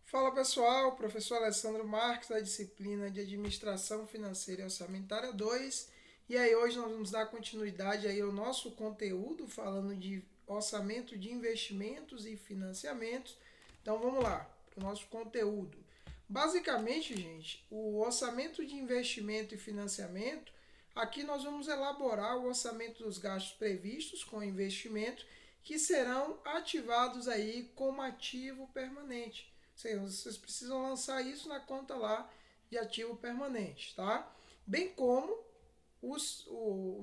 Fala pessoal, professor Alessandro Marques da disciplina de Administração Financeira e Orçamentária 2. E aí hoje nós vamos dar continuidade aí ao nosso conteúdo falando de orçamento de investimentos e financiamentos. Então vamos lá, para o nosso conteúdo. Basicamente, gente, o orçamento de investimento e financiamento, aqui nós vamos elaborar o orçamento dos gastos previstos com investimento que serão ativados aí como ativo permanente. Vocês precisam lançar isso na conta lá de ativo permanente, tá? Bem como os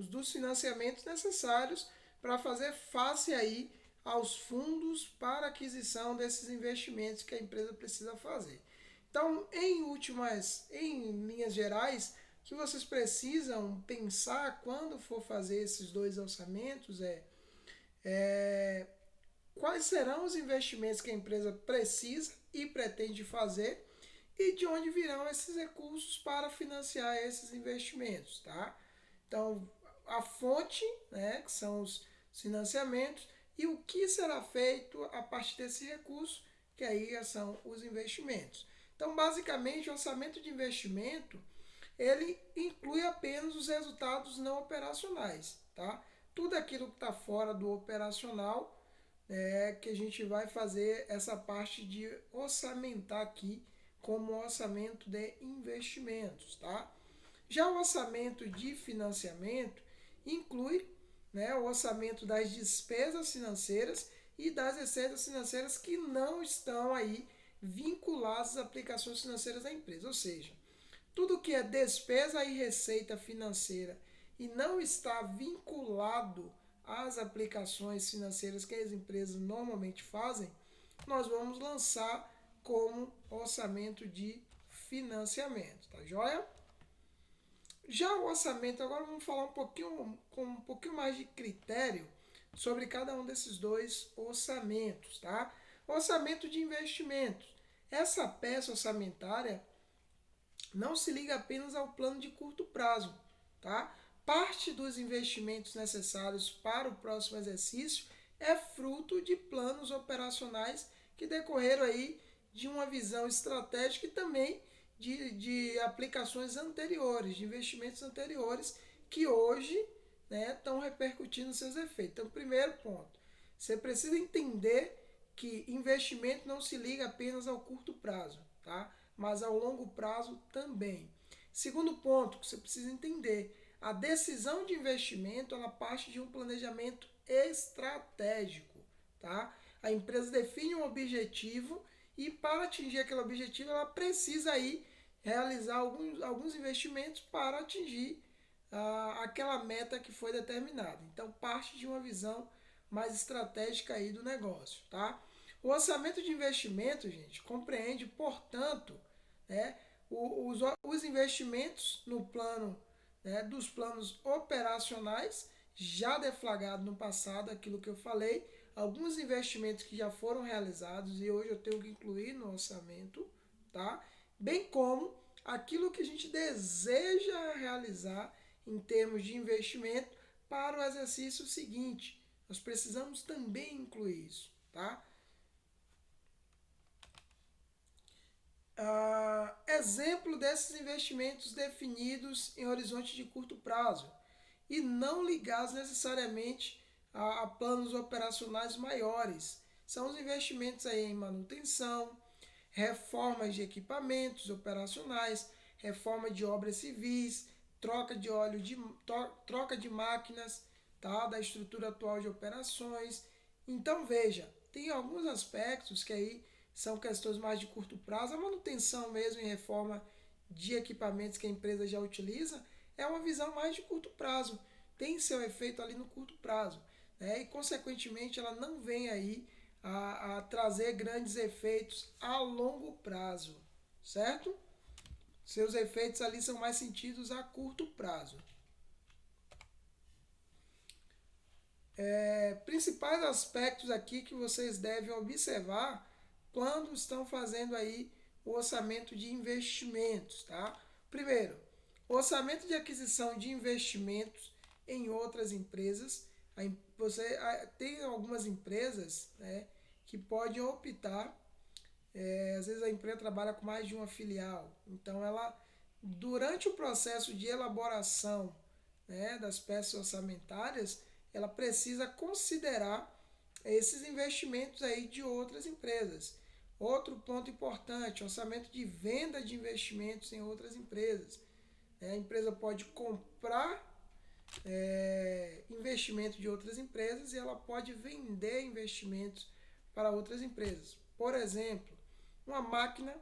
dos financiamentos necessários para fazer face aí aos fundos para aquisição desses investimentos que a empresa precisa fazer. Então, em linhas gerais, o que vocês precisam pensar quando for fazer esses dois orçamentos é quais serão os investimentos que a empresa precisa e pretende fazer e de onde virão esses recursos para financiar esses investimentos, tá? Então, a fonte, né, que são os financiamentos, e o que será feito a partir desse recurso, que aí são os investimentos. Então, basicamente, o orçamento de investimento, ele inclui apenas os resultados não operacionais, tá? Tudo aquilo que está fora do operacional que a gente vai fazer essa parte de orçamentar aqui como orçamento de investimentos, tá? Já o orçamento de financiamento inclui, né, o orçamento das despesas financeiras e das receitas financeiras que não estão aí vinculadas às aplicações financeiras da empresa, ou seja, tudo que é despesa e receita financeira e não está vinculado às aplicações financeiras que as empresas normalmente fazem, nós vamos lançar como orçamento de financiamento, tá joia? Já o orçamento, agora vamos falar um pouquinho com um pouquinho mais de critério sobre cada um desses dois orçamentos, tá? Orçamento de investimentos. Essa peça orçamentária não se liga apenas ao plano de curto prazo, tá? Parte dos investimentos necessários para o próximo exercício é fruto de planos operacionais que decorreram aí de uma visão estratégica e também de aplicações anteriores, de investimentos anteriores que hoje, né, estão repercutindo seus efeitos. Então, primeiro ponto, você precisa entender que investimento não se liga apenas ao curto prazo, tá? Mas ao longo prazo também. Segundo ponto que você precisa entender, a decisão de investimento ela parte de um planejamento estratégico, tá? A empresa define um objetivo e para atingir aquele objetivo ela precisa aí realizar alguns investimentos para atingir aquela meta que foi determinada. Então parte de uma visão mais estratégica aí do negócio, tá? O orçamento de investimento, gente, compreende, portanto, né, os investimentos no plano, né, dos planos operacionais já deflagrado no passado, aquilo que eu falei, alguns investimentos que já foram realizados e hoje eu tenho que incluir no orçamento, tá? Bem como aquilo que a gente deseja realizar em termos de investimento para o exercício seguinte. Nós precisamos também incluir isso, tá? Exemplo desses investimentos definidos em horizonte de curto prazo e não ligados necessariamente a planos operacionais maiores. São os investimentos aí em manutenção, reformas de equipamentos operacionais, reforma de obras civis, troca de óleo de troca de máquinas, tá, da estrutura atual de operações. Então veja, tem alguns aspectos que aí são questões mais de curto prazo, a manutenção mesmo e reforma de equipamentos que a empresa já utiliza é uma visão mais de curto prazo, tem seu efeito ali no curto prazo, né? E consequentemente ela não vem aí a trazer grandes efeitos a longo prazo, certo? Seus efeitos ali são mais sentidos a curto prazo. Principais aspectos aqui que vocês devem observar quando estão fazendo aí o orçamento de investimentos, tá? Primeiro, orçamento de aquisição de investimentos em outras empresas. Você tem algumas empresas, né, que podem optar Às vezes a empresa trabalha com mais de uma filial. Então, durante o processo de elaboração, né, das peças orçamentárias, ela precisa considerar esses investimentos aí de outras empresas. Outro ponto importante, orçamento de venda de investimentos em outras empresas. A empresa pode comprar investimento de outras empresas e ela pode vender investimentos para outras empresas. Por exemplo, uma máquina,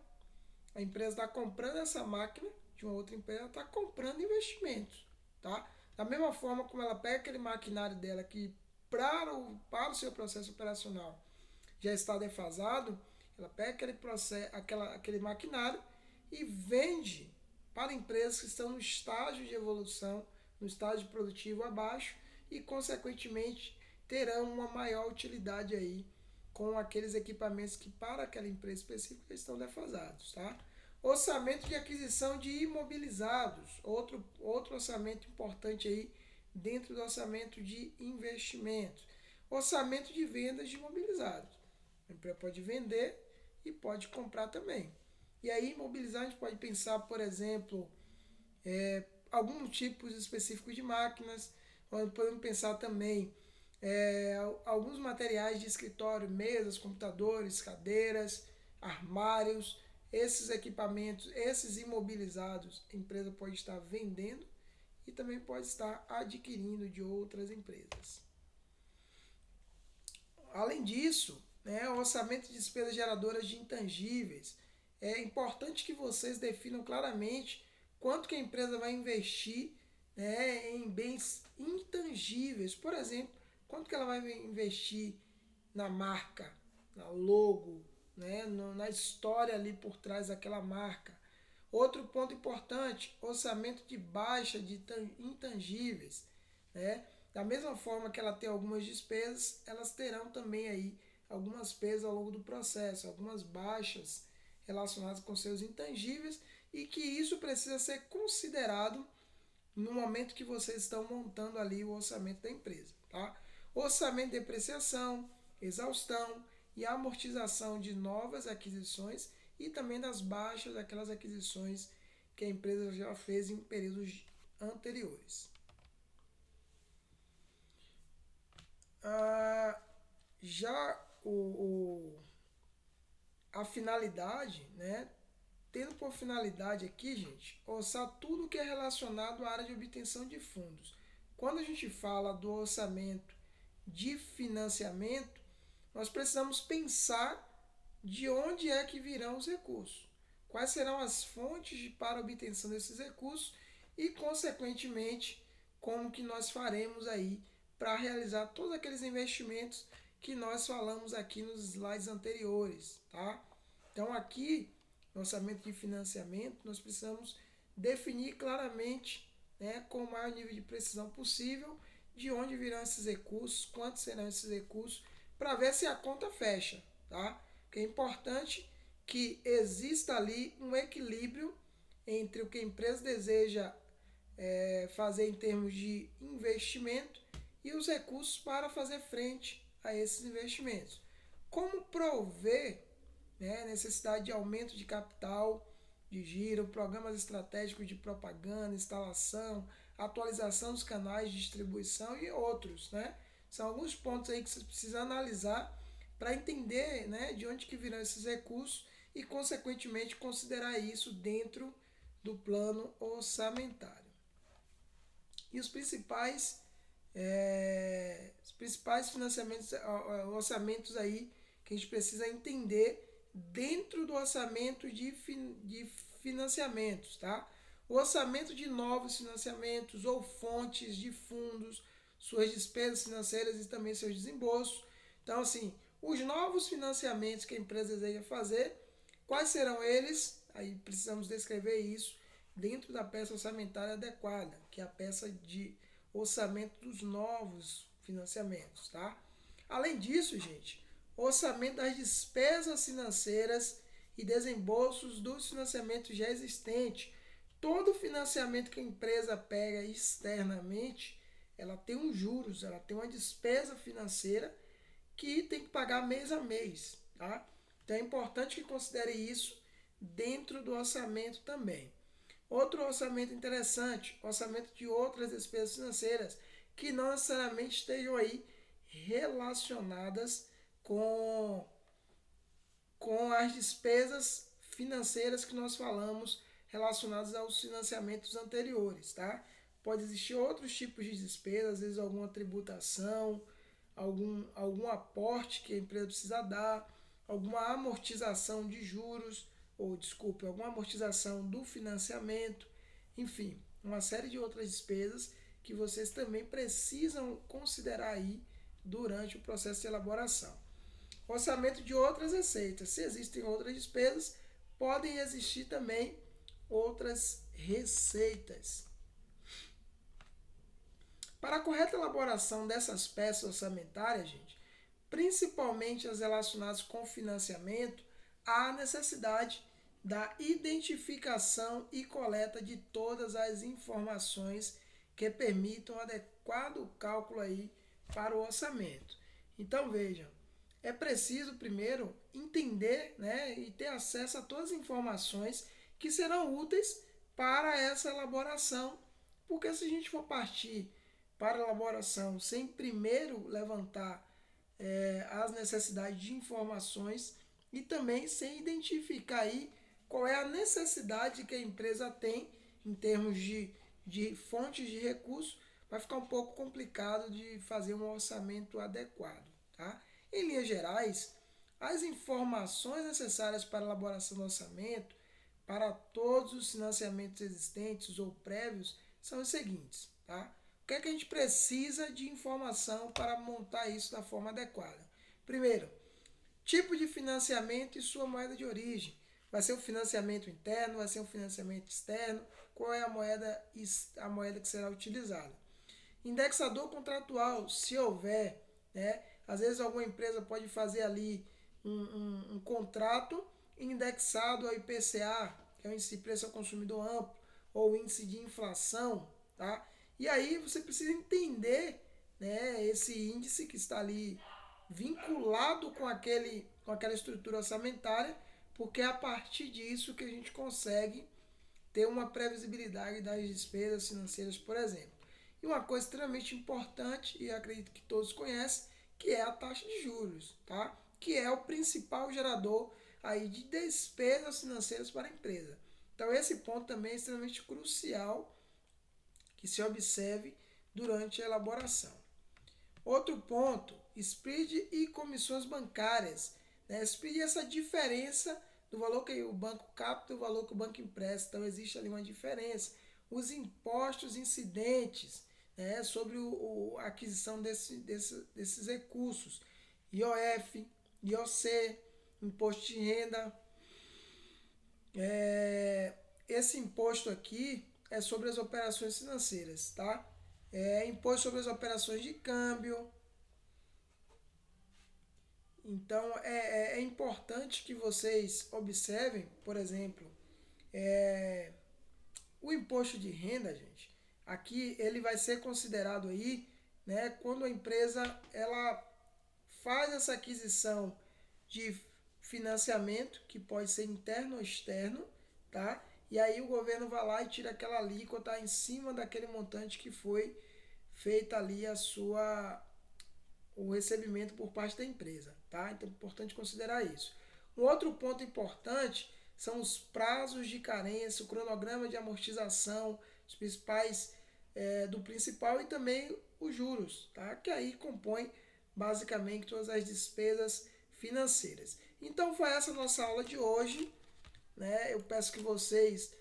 a empresa está comprando essa máquina de uma outra empresa, está comprando investimentos. Tá? Da mesma forma como ela pega aquele maquinário dela que para o seu processo operacional já está defasado, ela pega aquele maquinário e vende para empresas que estão no estágio de evolução, no estágio produtivo abaixo e, consequentemente, terão uma maior utilidade aí com aqueles equipamentos que para aquela empresa específica estão defasados, tá? Orçamento de aquisição de imobilizados, outro orçamento importante aí dentro do orçamento de investimentos. Orçamento de vendas de imobilizados. A empresa pode vender e pode comprar também. E aí, imobilizar, a gente pode pensar, por exemplo, alguns tipos específicos de máquinas. Podemos pensar também alguns materiais de escritório, mesas, computadores, cadeiras, armários. Esses equipamentos, esses imobilizados, a empresa pode estar vendendo e também pode estar adquirindo de outras empresas. Além disso, o orçamento de despesas geradoras de intangíveis. É importante que vocês definam claramente quanto que a empresa vai investir, em bens intangíveis. Por exemplo, quanto que ela vai investir na marca, na logo, na história ali por trás daquela marca. Outro ponto importante, orçamento de baixa de intangíveis. Da mesma forma que ela tem algumas despesas, elas terão também aí algumas perdas ao longo do processo, algumas baixas relacionadas com seus intangíveis e que isso precisa ser considerado no momento que vocês estão montando ali o orçamento da empresa. Tá? Orçamento de depreciação, exaustão e amortização de novas aquisições e também das baixas daquelas aquisições que a empresa já fez em períodos anteriores. Já a finalidade, tendo por finalidade aqui, gente, orçar tudo que é relacionado à área de obtenção de fundos. Quando a gente fala do orçamento de financiamento, nós precisamos pensar de onde é que virão os recursos, quais serão as fontes para a obtenção desses recursos e, consequentemente, como que nós faremos aí para realizar todos aqueles investimentos que nós falamos aqui nos slides anteriores, tá? Então, aqui, no orçamento de financiamento, nós precisamos definir claramente, com o maior nível de precisão possível, de onde virão esses recursos, quantos serão esses recursos, para ver se a conta fecha, tá? Porque é importante que exista ali um equilíbrio entre o que a empresa deseja fazer em termos de investimento e os recursos para fazer frente a esses investimentos. Como prover necessidade de aumento de capital de giro, programas estratégicos de propaganda, instalação, atualização dos canais de distribuição e outros. São alguns pontos aí que você precisa analisar para entender de onde que virão esses recursos e, consequentemente, considerar isso dentro do plano orçamentário. E os principais financiamentos, orçamentos aí que a gente precisa entender dentro do orçamento de financiamentos, tá? O orçamento de novos financiamentos ou fontes de fundos, suas despesas financeiras e também seus desembolsos. Então, assim, os novos financiamentos que a empresa deseja fazer, quais serão eles? Aí precisamos descrever isso dentro da peça orçamentária adequada, que é a peça de orçamento dos novos financiamentos, tá? Além disso, gente, orçamento das despesas financeiras e desembolsos dos financiamentos já existentes. Todo financiamento que a empresa pega externamente, ela tem um juros, ela tem uma despesa financeira que tem que pagar mês a mês, tá? Então é importante que considere isso dentro do orçamento também. Outro orçamento interessante, orçamento de outras despesas financeiras que não necessariamente estejam aí relacionadas com, com as despesas financeiras que nós falamos relacionadas aos financiamentos anteriores, tá? Pode existir outros tipos de despesas, às vezes alguma tributação, algum aporte que a empresa precisa dar, alguma amortização de juros, ou desculpe, alguma amortização do financiamento, enfim, uma série de outras despesas que vocês também precisam considerar aí durante o processo de elaboração. Orçamento de outras receitas. Se existem outras despesas, podem existir também outras receitas. Para a correta elaboração dessas peças orçamentárias, gente, principalmente as relacionadas com financiamento, há necessidade da identificação e coleta de todas as informações que permitam adequado cálculo aí para o orçamento. Então vejam, é preciso primeiro entender, né, e ter acesso a todas as informações que serão úteis para essa elaboração, porque se a gente for partir para a elaboração sem primeiro levantar as necessidades de informações e também sem identificar aí qual é a necessidade que a empresa tem em termos de fontes de recursos, vai ficar um pouco complicado de fazer um orçamento adequado. Tá? Em linhas gerais, as informações necessárias para a elaboração do orçamento para todos os financiamentos existentes ou prévios são os seguintes. Tá? O que é que a gente precisa de informação para montar isso da forma adequada? Primeiro, tipo de financiamento e sua moeda de origem. Vai ser um financiamento interno, vai ser um financiamento externo, qual é a moeda que será utilizada. Indexador contratual, se houver, né? Às vezes alguma empresa pode fazer ali um contrato indexado ao IPCA, que é o índice de preço ao consumidor amplo, ou índice de inflação, tá? E aí você precisa entender, né, esse índice que está ali vinculado com aquela estrutura orçamentária, porque é a partir disso que a gente consegue ter uma previsibilidade das despesas financeiras, por exemplo. E uma coisa extremamente importante, e acredito que todos conhecem, que é a taxa de juros, tá? Que é o principal gerador aí de despesas financeiras para a empresa. Então esse ponto também é extremamente crucial que se observe durante a elaboração. Outro ponto, spread e comissões bancárias. Né? Spread é essa diferença do valor que o banco capta e o valor que o banco empresta. Então existe ali uma diferença. Os impostos incidentes, né, sobre a aquisição desses recursos. IOF, IOC, imposto de renda. Esse imposto aqui é sobre as operações financeiras, tá? É imposto sobre as operações de câmbio. Então é importante que vocês observem, por exemplo, o imposto de renda, gente. Aqui ele vai ser considerado aí, né, quando a empresa ela faz essa aquisição de financiamento, que pode ser interno ou externo, tá? E aí o governo vai lá e tira aquela alíquota em cima daquele montante que foi feita ali o recebimento por parte da empresa, tá? Então é importante considerar isso. Um outro ponto importante são os prazos de carência, o cronograma de amortização, os principais do principal e também os juros, tá? Que aí compõe basicamente todas as despesas financeiras. Então foi essa a nossa aula de hoje, né? Eu peço que vocês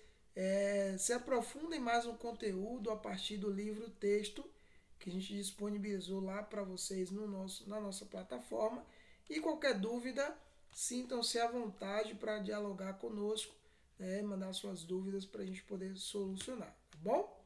se aprofundem mais no conteúdo a partir do livro texto que a gente disponibilizou lá para vocês na nossa plataforma. E qualquer dúvida, sintam-se à vontade para dialogar conosco, né? Mandar suas dúvidas para a gente poder solucionar, tá bom?